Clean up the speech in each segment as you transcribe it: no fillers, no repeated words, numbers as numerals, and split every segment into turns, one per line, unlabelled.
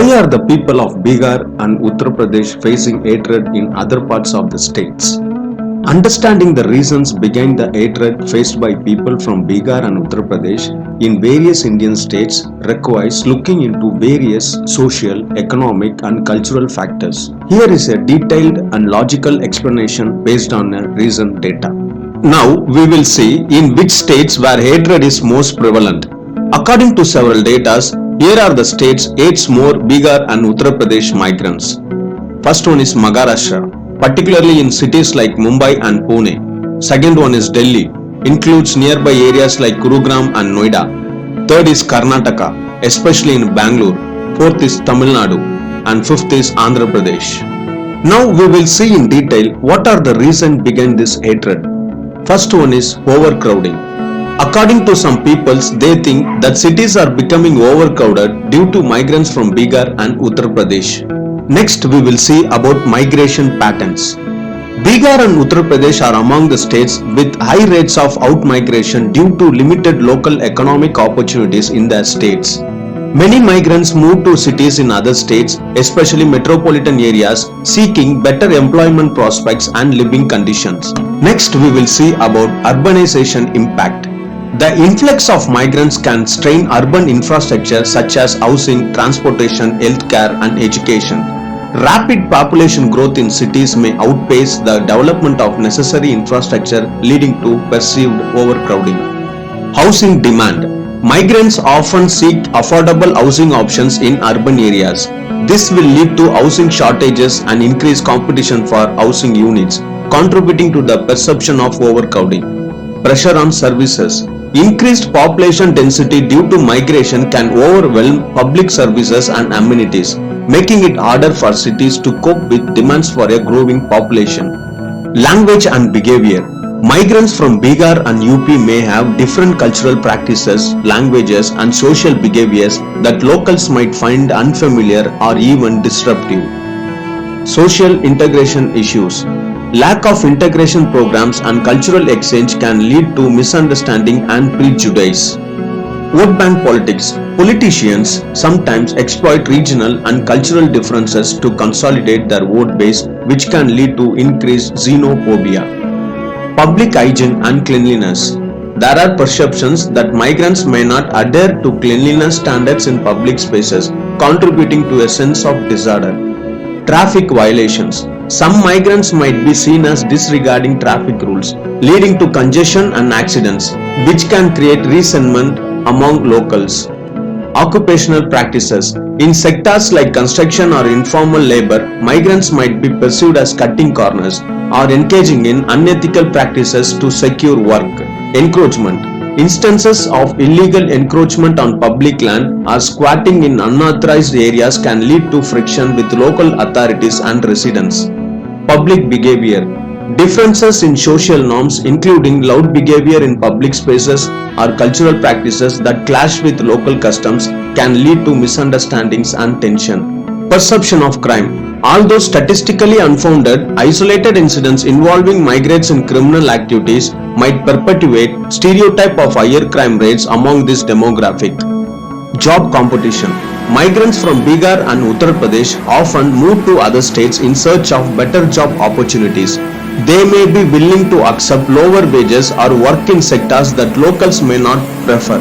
Why are the people of Bihar and Uttar Pradesh facing hatred in other parts of the states? Understanding the reasons behind the hatred faced by people from Bihar and Uttar Pradesh in various Indian states requires looking into various social, economic and cultural factors. Here is a detailed and logical explanation based on recent data. Now we will see in which states where hatred is most prevalent. According to several data, here are the states hates more Bihar and Uttar Pradesh migrants. First one is Maharashtra, particularly in cities like Mumbai and Pune. Second one is Delhi, includes nearby areas like Gurugram and Noida. Third is Karnataka, especially in Bangalore. Fourth is Tamil Nadu, and fifth is Andhra Pradesh. Now we will see in detail what are the reasons behind this hatred. First one is overcrowding. According to some people, they think that cities are becoming overcrowded due to migrants from Bihar and Uttar Pradesh. Next, we will see about migration patterns. Bihar and Uttar Pradesh are among the states with high rates of out-migration due to limited local economic opportunities in their states. Many migrants move to cities in other states, especially metropolitan areas, seeking better employment prospects and living conditions. Next, we will see about urbanization impact. The influx of migrants can strain urban infrastructure such as housing, transportation, healthcare and education. Rapid population growth in cities may outpace the development of necessary infrastructure, leading to perceived overcrowding. Housing demand. Migrants often seek affordable housing options in urban areas. This will lead to housing shortages and increased competition for housing units, contributing to the perception of overcrowding. Pressure on services. Increased population density due to migration can overwhelm public services and amenities, making it harder for cities to cope with demands for a growing population. Language and behavior. Migrants from Bihar and UP may have different cultural practices, languages and social behaviors that locals might find unfamiliar or even disruptive. Social integration issues. Lack of integration programs and cultural exchange can lead to misunderstanding and prejudice. Vote bank politics. Politicians sometimes exploit regional and cultural differences to consolidate their vote base, which can lead to increased xenophobia. Public hygiene and cleanliness. There are perceptions that migrants may not adhere to cleanliness standards in public spaces, contributing to a sense of disorder. Traffic violations. Some migrants might be seen as disregarding traffic rules, leading to congestion and accidents, which can create resentment among locals. Occupational practices. In sectors like construction or informal labor, migrants might be perceived as cutting corners or engaging in unethical practices to secure work. Encroachment. Instances of illegal encroachment on public land or squatting in unauthorized areas can lead to friction with local authorities and residents. Public behavior. Differences in social norms, including loud behavior in public spaces or cultural practices that clash with local customs, can lead to misunderstandings and tension. Perception of crime. Although statistically unfounded, isolated incidents involving migrants in criminal activities might perpetuate stereotype of higher crime rates among this demographic. Job competition. Migrants from Bihar and Uttar Pradesh often move to other states in search of better job opportunities. They may be willing to accept lower wages or work in sectors that locals may not prefer,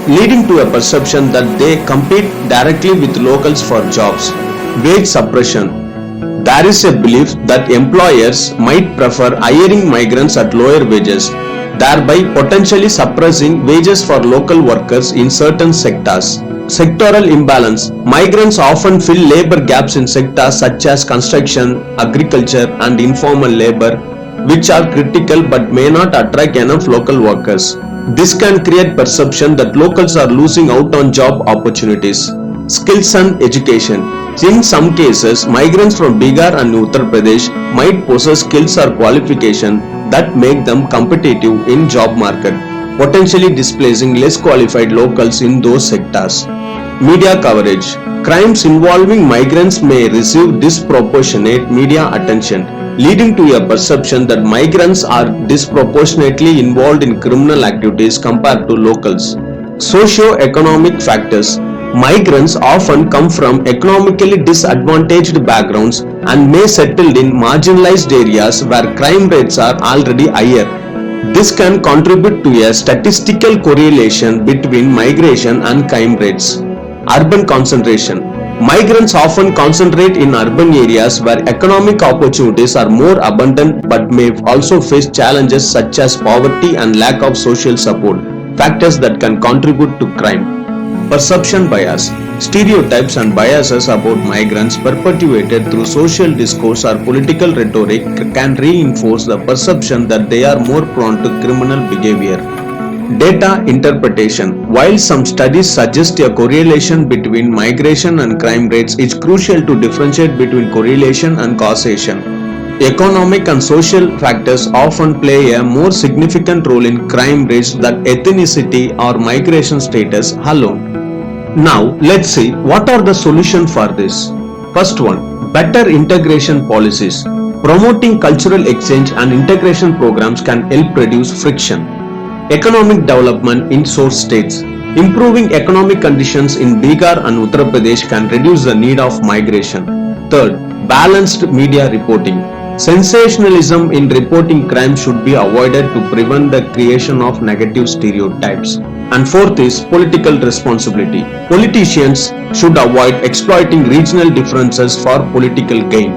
leading to a perception that they compete directly with locals for jobs. Wage suppression. There is a belief that employers might prefer hiring migrants at lower wages, thereby potentially suppressing wages for local workers in certain sectors. Sectoral imbalance. Migrants often fill labor gaps in sectors such as construction, agriculture and informal labor, which are critical but may not attract enough local workers. This can create perception that locals are losing out on job opportunities. Skills and education. In some cases, migrants from Bihar and Uttar Pradesh might possess skills or qualification that make them competitive in job market, potentially displacing less qualified locals in those sectors. Media coverage. Crimes involving migrants may receive disproportionate media attention, leading to a perception that migrants are disproportionately involved in criminal activities compared to locals. Socio-economic factors. Migrants often come from economically disadvantaged backgrounds and may settle in marginalized areas where crime rates are already higher. This can contribute to a statistical correlation between migration and crime rates. Urban concentration. Migrants often concentrate in urban areas where economic opportunities are more abundant but may also face challenges such as poverty and lack of social support, factors that can contribute to crime. Perception bias. Stereotypes and biases about migrants perpetuated through social discourse or political rhetoric can reinforce the perception that they are more prone to criminal behavior. Data interpretation. While some studies suggest a correlation between migration and crime rates, it's crucial to differentiate between correlation and causation. Economic and social factors often play a more significant role in crime rates than ethnicity or migration status alone. Now, let's see what are the solutions for this. First one, better integration policies. Promoting cultural exchange and integration programs can help reduce friction. Economic development in source states. Improving economic conditions in Bihar and Uttar Pradesh can reduce the need of migration. Third, balanced media reporting. Sensationalism in reporting crime should be avoided to prevent the creation of negative stereotypes. And fourth is political responsibility. Politicians should avoid exploiting regional differences for political gain.